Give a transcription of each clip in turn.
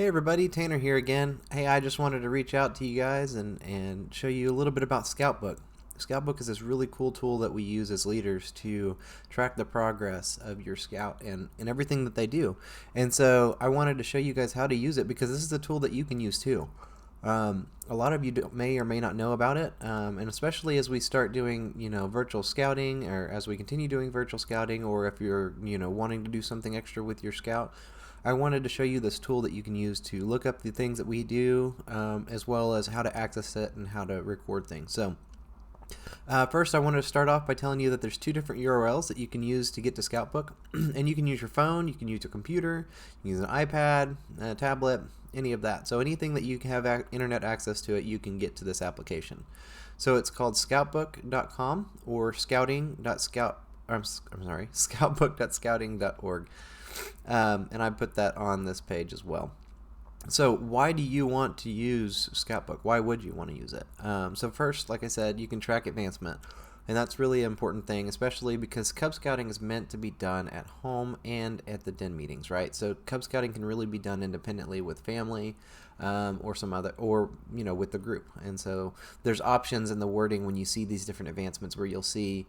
Hey everybody, Tanner here again. Hey, I just wanted to reach out to you guys and show you a little bit about Scoutbook. Scoutbook is this really cool tool that we use as leaders to track the progress of your scout and everything that they do. And so I wanted to show you guys how to use it because this is a tool that you can use too. A lot of you may or may not know about it, and especially as we start doing, virtual scouting, or as we continue doing virtual scouting, or if you're, wanting to do something extra with your scout, I wanted to show you this tool that you can use to look up the things that we do, as well as how to access it and how to record things. So first, I wanted to start off by telling you that there's two different URLs that you can use to get to Scoutbook. And you can use your phone, you can use your computer, you can use an iPad, a tablet, any of that. So anything that you have internet access to it, you can get to this application. So it's called scoutbook.com or scoutbook.scouting.org. And I put that on this page as well. So why do you want to use Scoutbook? Why would you want to use it? So first, like I said, you can track advancement. And that's really an important thing, especially because Cub Scouting is meant to be done at home and at the den meetings, right? So Cub Scouting can really be done independently with family, or some other, or with the group. And so there's options in the wording when you see these different advancements where you'll see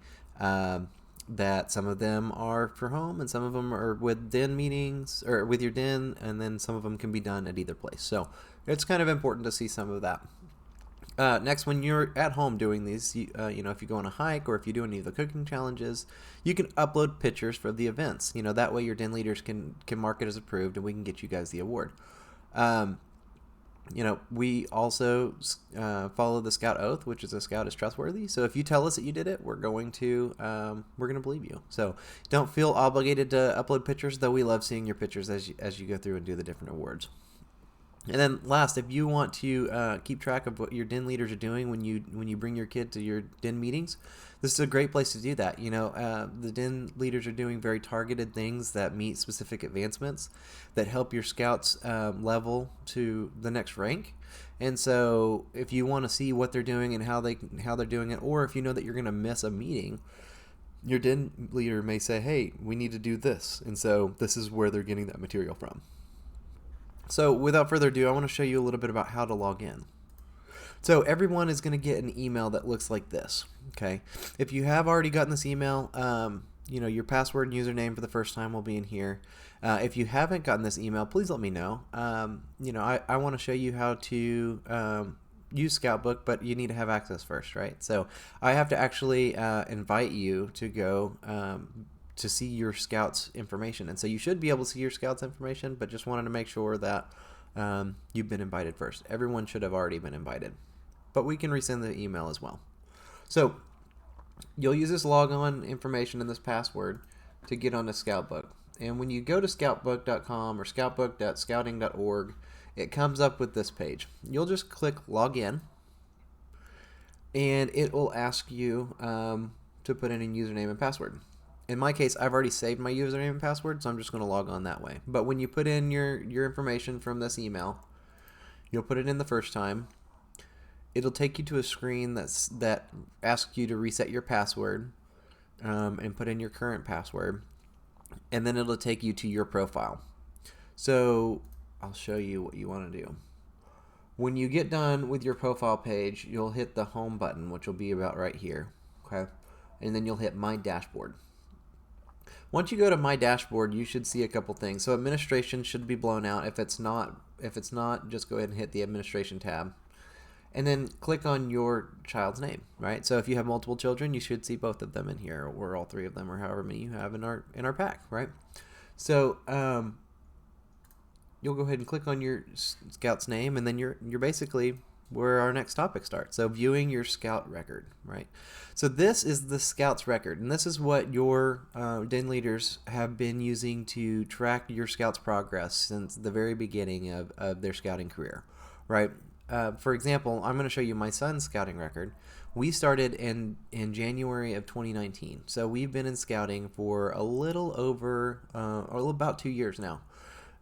that some of them are for home and some of them are with den meetings or with your den, and then some of them can be done at either place. So it's kind of important to see some of that. Next, when you're at home doing these, if you go on a hike or if you do any of the cooking challenges, you can upload pictures for the events. That way your den leaders can mark it as approved, and we can get you guys the award. We also follow the Scout Oath, which is a Scout is trustworthy. So if you tell us that you did it, we're going to believe you. So don't feel obligated to upload pictures, though we love seeing your pictures as you go through and do the different awards. And then last, if you want to keep track of what your den leaders are doing when you bring your kid to your den meetings, this is a great place to do that. The den leaders are doing very targeted things that meet specific advancements that help your scouts level to the next rank. And so if you want to see what they're doing and how they're doing it, or if you know that you're going to miss a meeting, your den leader may say, hey, we need to do this. And so this is where they're getting that material from. So without further ado, I want to show you a little bit about how to log in. So everyone is going to get an email that looks like this. Okay, if you have already gotten this email, your password and username for the first time will be in here. If you haven't gotten this email, please let me know. I want to show you how to use Scoutbook, but you need to have access first, right? So I have to actually invite you to go to see your scouts information. And so you should be able to see your scouts information, but just wanted to make sure that you've been invited first. Everyone should have already been invited, but we can resend the email as well. So you'll use this logon information and this password to get onto Scoutbook. And when you go to scoutbook.com or scoutbook.scouting.org, it comes up with this page. You'll just click login, and it will ask you to put in a username and password. In my case, I've already saved my username and password, so I'm just going to log on that way. But when you put in your information from this email, you'll put it in the first time. It'll take you to a screen that asks you to reset your password and put in your current password. And then it'll take you to your profile. So I'll show you what you want to do. When you get done with your profile page, you'll hit the home button, which will be about right here. Okay, and then you'll hit My Dashboard. Once you go to My Dashboard, you should see a couple things. So administration should be blown out. If it's not, just go ahead and hit the administration tab. And then click on your child's name, right? So if you have multiple children, you should see both of them in here, or all three of them, or however many you have in our pack, right? So you'll go ahead and click on your scout's name, and then you're basically where our next topic starts. So viewing your scout record, right? So this is the scout's record, and this is what your den leaders have been using to track your scout's progress since the very beginning of their scouting career, right? For example, I'm going to show you my son's scouting record. We started in January of 2019, so we've been in scouting for a little over, or about 2 years now.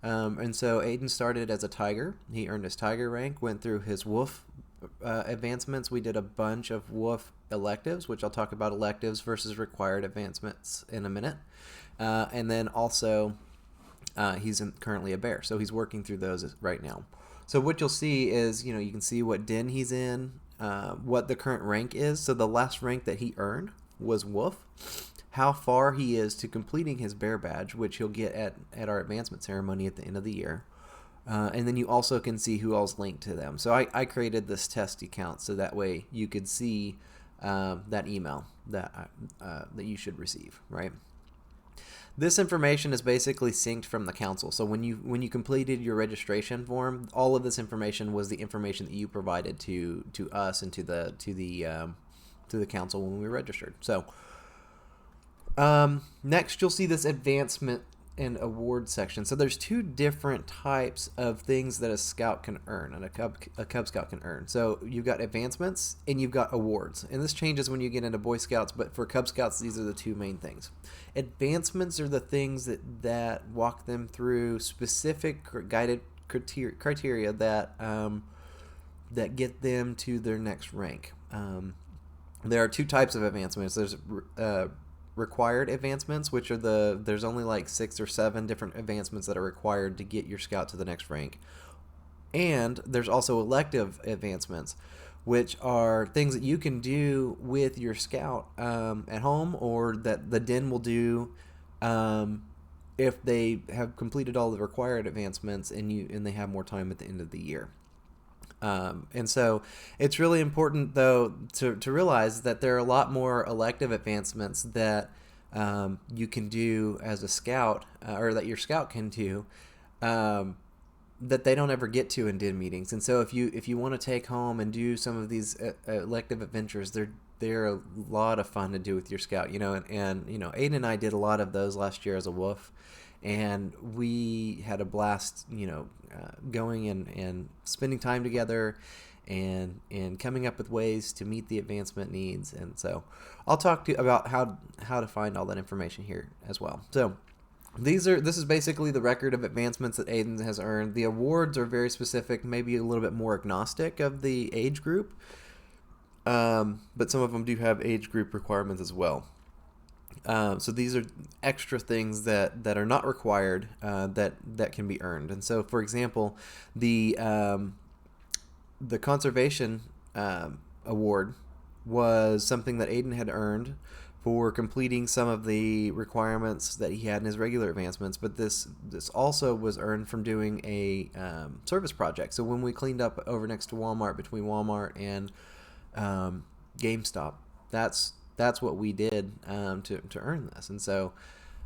And so Aiden started as a tiger. He earned his tiger rank, went through his wolf advancements. We did a bunch of wolf electives, which I'll talk about electives versus required advancements in a minute. And then also he's currently a bear, so he's working through those right now. So what you'll see is, you can see what den he's in, what the current rank is. So the last rank that he earned was Wolf. How far he is to completing his bear badge, which he'll get at our advancement ceremony at the end of the year. And then you also can see who all's linked to them. So I created this test account so that way you could see that email that you should receive, right? This information is basically synced from the council. So when you completed your registration form, all of this information was the information that you provided to us and to the council when we registered. So next you'll see this advancement and award section. So there's two different types of things that a scout can earn and a Cub Scout can earn. So you've got advancements and you've got awards. And this changes when you get into Boy Scouts, but for Cub Scouts, these are the two main things. Advancements are the things that walk them through specific guided criteria that get them to their next rank. There are two types of advancements. There's required advancements, which are there's only like 6 or 7 different advancements that are required to get your scout to the next rank. And there's also elective advancements, which are things that you can do with your scout at home, or that the den will do if they have completed all the required advancements and they have more time at the end of the year. And so it's really important, though, to realize that there are a lot more elective advancements that you can do as a scout, or that your scout can do, that they don't ever get to in den meetings. And so if you want to take home and do some of these elective adventures, they're a lot of fun to do with your scout. And Aiden and I did a lot of those last year as a wolf. And we had a blast, going and spending time together and coming up with ways to meet the advancement needs. And so I'll talk to you about how to find all that information here as well. So this is basically the record of advancements that Aiden has earned. The awards are very specific, maybe a little bit more agnostic of the age group, but some of them do have age group requirements as well. So these are extra things that are not required that can be earned. And so, for example, the conservation award was something that Aiden had earned for completing some of the requirements that he had in his regular advancements. But this also was earned from doing a service project. So when we cleaned up over next to Walmart, between Walmart and GameStop, that's what we did to earn this. And so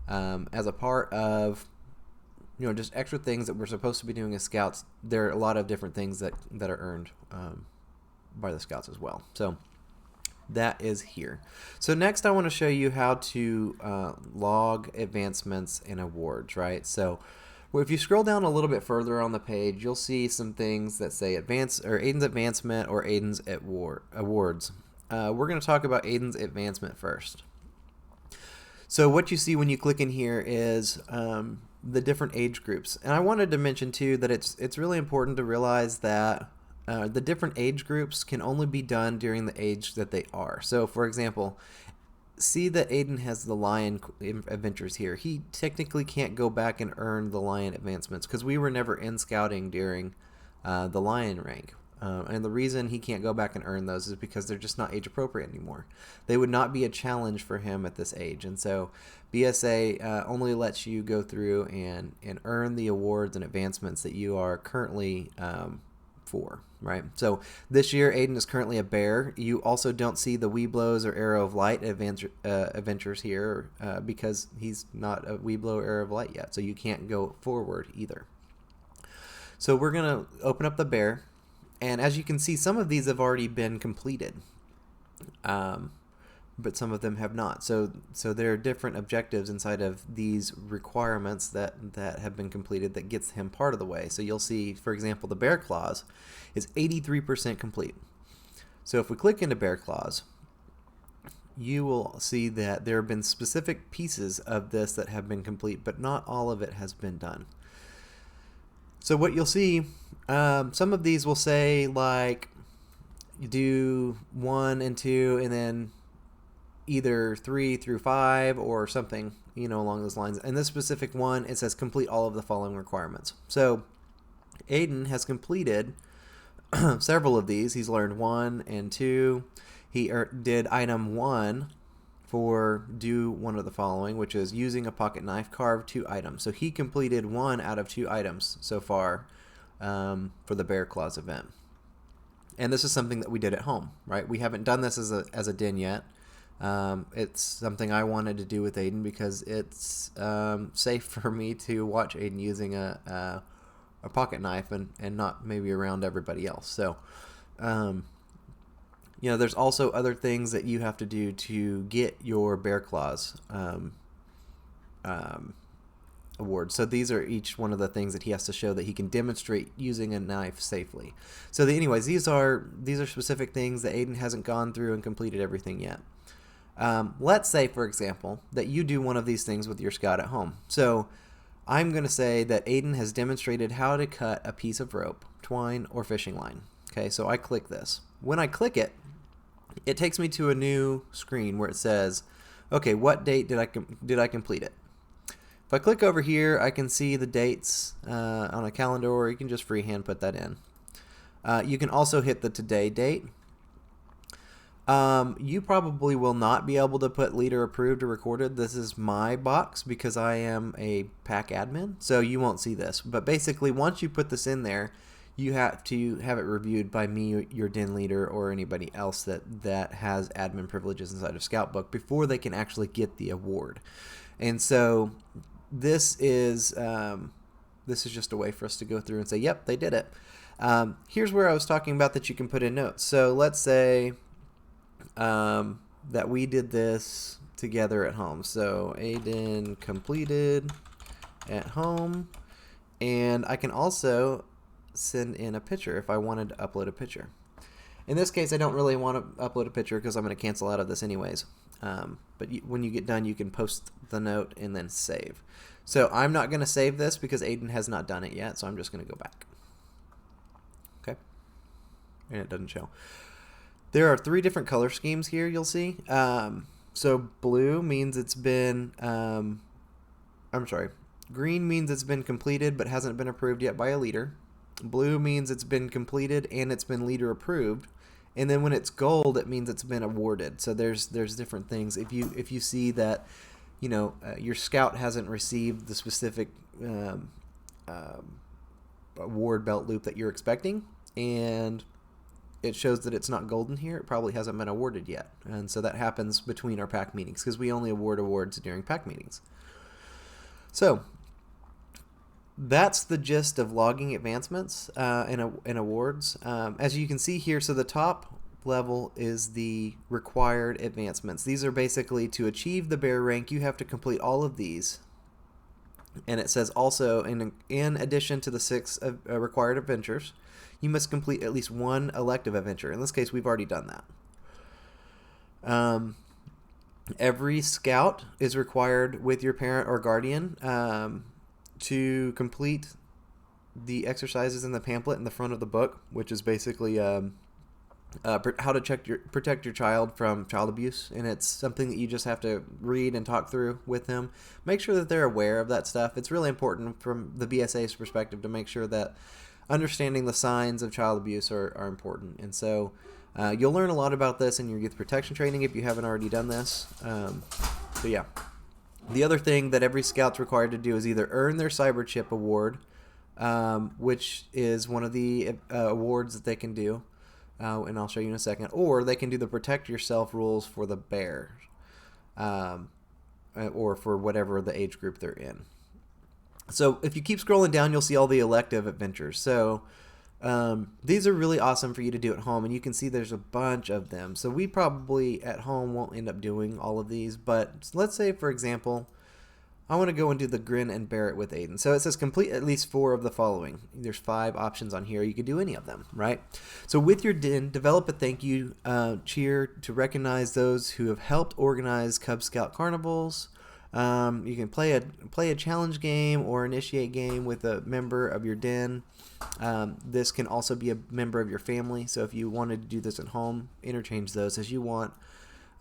as a part of just extra things that we're supposed to be doing as scouts, there are a lot of different things that are earned by the scouts as well. So that is here. So next I want to show you how to log advancements and awards, right? So if you scroll down a little bit further on the page, you'll see some things that say Aiden's advancement or Aiden's awards. We're going to talk about Aiden's advancement first. So what you see when you click in here is the different age groups. And I wanted to mention too that it's really important to realize that the different age groups can only be done during the age that they are. So for example, see that Aiden has the Lion Adventures here. He technically can't go back and earn the Lion advancements because we were never in scouting during the Lion rank. And the reason he can't go back and earn those is because they're just not age appropriate anymore. They would not be a challenge for him at this age. And so BSA only lets you go through and earn the awards and advancements that you are currently for, right? So this year Aiden is currently a bear. You also don't see the Weeblows or Arrow of Light adventures here because he's not a Weeblow or Arrow of Light yet. So you can't go forward either. So we're going to open up the bear. And as you can see, some of these have already been completed, but some of them have not. So there are different objectives inside of these requirements that have been completed that gets him part of the way. So you'll see, for example, the Bear Claws is 83% complete. So if we click into Bear Claws, you will see that there have been specific pieces of this that have been complete, but not all of it has been done. So what you'll see, some of these will say like you do 1 and 2 and then either 3 through 5 or something, along those lines. And this specific one, it says complete all of the following requirements. So Aiden has completed several of these. He's learned 1 and 2. He did item 1 for do one of the following, which is using a pocket knife, carve 2 items. So he completed 1 out of 2 items so far for the Bear Claws event. And this is something that we did at home, right? We haven't done this as a den yet. It's something I wanted to do with Aiden because it's safe for me to watch Aiden using a pocket knife and not maybe around everybody else. So, there's also other things that you have to do to get your Bear Claws award. So these are each one of the things that he has to show that he can demonstrate using a knife safely. So anyways, these are specific things that Aiden hasn't gone through and completed everything yet. Let's say, for example, that you do one of these things with your Scout at home. So I'm going to say that Aiden has demonstrated how to cut a piece of rope, twine, or fishing line. Okay, so I click this. When I click it, it takes me to a new screen where it says, okay, what date did I complete it? If I click over here, I can see the dates on a calendar, or you can just freehand put that in. You can also hit the today date. You probably will not be able to put leader approved or recorded. This is my box because I am a pack admin, so you won't see this. But basically, once you put this in there, you have to have it reviewed by me, your den leader, or anybody else that has admin privileges inside of Scoutbook before they can actually get the award. And so this is just a way for us to go through and say, yep, they did it. Here's where I was talking about that you can put in notes. So let's say that we did this together at home. So Aiden completed at home, and I can also send in a picture if I wanted to upload a picture. In this case, I don't really want to upload a picture because I'm going to cancel out of this anyways. But when you get done, you can post the note and then save. So I'm not going to save this because Aiden has not done it yet, so I'm just going to go back. Okay. And it doesn't show. There are 3 different color schemes here you'll see. So blue means it's been, green means it's been completed but hasn't been approved yet by a leader. Blue means it's been completed and it's been leader approved. And then when it's gold, it means it's been awarded. So there's different things. If you see that, your Scout hasn't received the specific award belt loop that you're expecting, and it shows that it's not golden here, it probably hasn't been awarded yet. And so that happens between our pack meetings because we only award awards during pack meetings. So that's the gist of logging advancements and awards. As you can see here, so the top level is the required advancements. These are basically to achieve the bear rank, you have to complete all of these. And it says also, in addition to the 6 required adventures, you must complete at least 1 elective adventure. In this case, we've already done that. Every Scout is required with your parent or guardian to complete the exercises in the pamphlet in the front of the book, which is basically how to protect your child from child abuse. And it's something that you just have to read and talk through with them. Make sure that they're aware of that stuff. It's really important from the BSA's perspective to make sure that understanding the signs of child abuse are important. And so you'll learn a lot about this in your youth protection training if you haven't already done this. So yeah. The other thing that every Scout's required to do is either earn their Cyber Chip Award, which is one of the awards that they can do, and I'll show you in a second, or they can do the Protect Yourself rules for the bear, or for whatever the age group they're in. So if you keep scrolling down, you'll see all the elective adventures. So these are really awesome for you to do at home, and you can see there's a bunch of them. So we probably at home won't end up doing all of these, but let's say, for example, I want to go and do the Grin and Bear It with Aiden. So it says complete at least 4 of the following. There's 5 options on here. You could do any of them, right? So with your den, develop a thank you cheer to recognize those who have helped organize Cub Scout carnivals. You can play a challenge game or initiate game with a member of your den. This can also be a member of your family, so if you wanted to do this at home, interchange those as you want.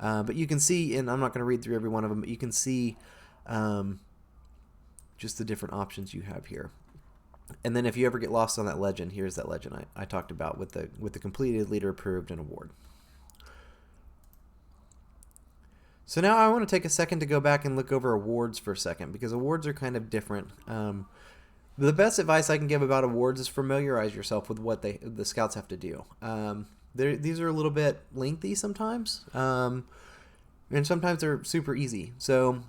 But you can see, and I'm not going to read through every one of them, but you can see just the different options you have here. And then if you ever get lost on that legend, here's that legend I talked about with the completed, leader approved, and award. So now I want to take a second to go back and look over awards for a second, because awards are kind of different. The best advice I can give about awards is familiarize yourself with what the scouts have to do. These are a little bit lengthy sometimes, and sometimes they're super easy. So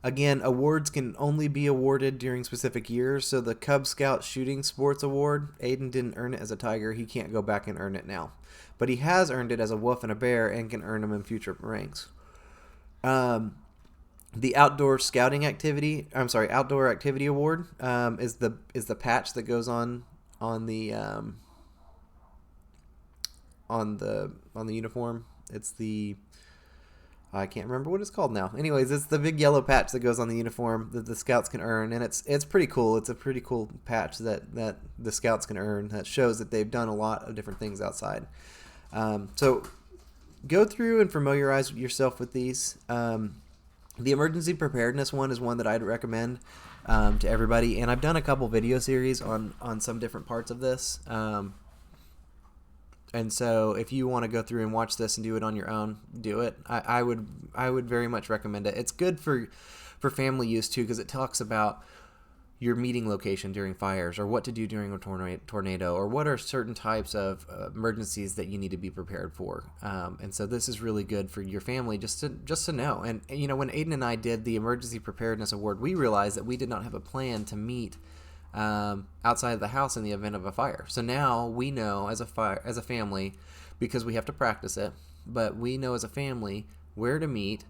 again, awards can only be awarded during specific years. So the Cub Scout Shooting Sports Award, Aiden didn't earn it as a tiger. He can't go back and earn it now. But he has earned it as a wolf and a bear and can earn them in future ranks. The Outdoor Activity Award is the patch that goes on the uniform. It's the I can't remember what it's called now. Anyways, it's the big yellow patch that goes on the uniform that the scouts can earn, and it's pretty cool. It's a pretty cool patch that the scouts can earn that shows that they've done a lot of different things outside. So go through and familiarize yourself with these. The Emergency Preparedness one is one that I'd recommend to everybody, and I've done a couple video series on some different parts of this. And so if you want to go through and watch this and do it on your own, do it. I would very much recommend it. It's good for family use too, because it talks about your meeting location during fires, or what to do during a tornado, or what are certain types of emergencies that you need to be prepared for. And so this is really good for your family just to know. And you know, when Aiden and I did the Emergency Preparedness Award, we realized that we did not have a plan to meet outside of the house in the event of a fire. So now we know as a family, because we have to practice it, but we know as a family where to meet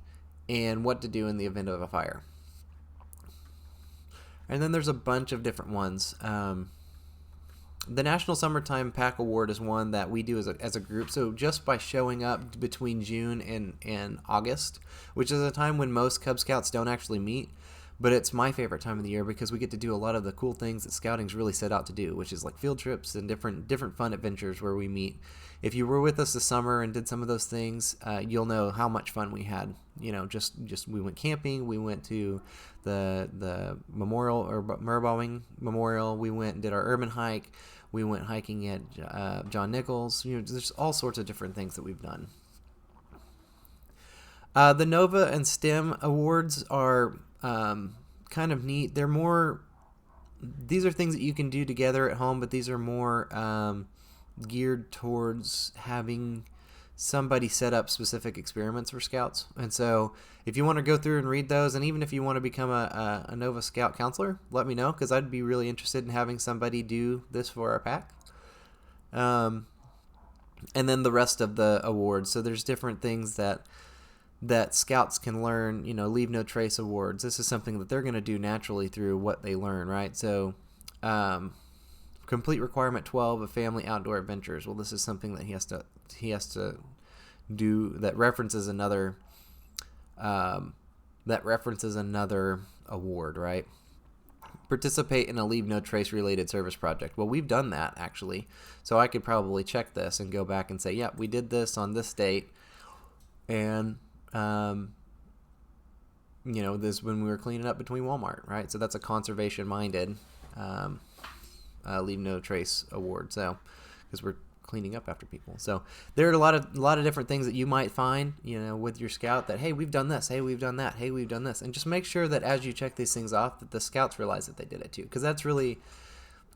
and what to do in the event of a fire. And then there's a bunch of different ones. The National Summertime Pack Award is one that we do as a group. So just by showing up between June and August, which is a time when most Cub Scouts don't actually meet, but it's my favorite time of the year because we get to do a lot of the cool things that scouting's really set out to do, which is like field trips and different fun adventures where we meet. If you were with us this summer and did some of those things, you'll know how much fun we had. You know, just we went camping, we went to the memorial or Murrowing Memorial, we went and did our urban hike, we went hiking at John Nichols. You know, there's all sorts of different things that we've done. The Nova and STEM awards are kind of neat. These are things that you can do together at home, but these are more geared towards having somebody set up specific experiments for scouts. And so if you want to go through and read those, and even if you want to become a Nova Scout counselor, let me know, because I'd be really interested in having somebody do this for our pack. And then the rest of the awards. So there's different things that scouts can learn, you know, Leave No Trace awards. This is something that they're going to do naturally through what they learn, right? So complete requirement 12 of Family Outdoor Adventures. Well, this is something that he has to do that references another award, right? Participate in a Leave No Trace related service project. Well, we've done that actually. So I could probably check this and go back and say, yeah, we did this on this date. And you know, this when we were cleaning up between Walmart, right? So that's a conservation-minded Leave No Trace award. So because we're cleaning up after people, so there are a lot of different things that you might find, you know, with your scout that, hey, we've done this, hey, we've done that, hey, we've done this, and just make sure that as you check these things off, that the scouts realize that they did it too, because that's really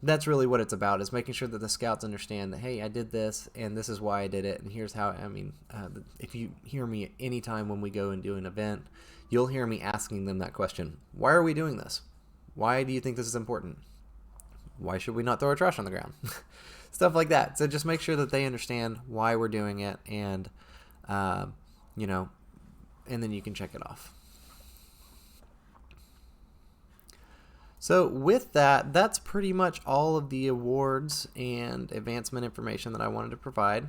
what it's about, is making sure that the scouts understand that, hey, I did this, and this is why I did it, and here's how. I mean, if you hear me anytime when we go and do an event, you'll hear me asking them that question: why are we doing this? Why do you think this is important? Why should we not throw our trash on the ground? Stuff like that. So just make sure that they understand why we're doing it, and you know, and then you can check it off. So with that, that's pretty much all of the awards and advancement information that I wanted to provide.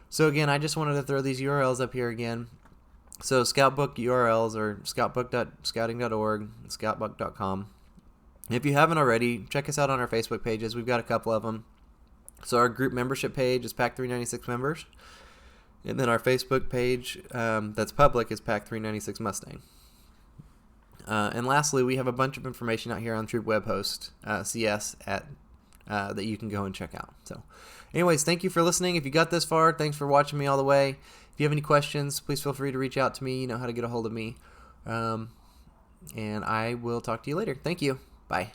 So again, I just wanted to throw these URLs up here again. So Scoutbook URLs are scoutbook.scouting.org, scoutbook.com. If you haven't already, check us out on our Facebook pages. We've got a couple of them. So our group membership page is Pack 396 members. And then our Facebook page that's public is Pack 396 Mustang. And lastly, we have a bunch of information out here on Troop Web Host CS that you can go and check out. So anyways, thank you for listening. If you got this far, thanks for watching me all the way. If you have any questions, please feel free to reach out to me. You know how to get a hold of me. And I will talk to you later. Thank you. Bye.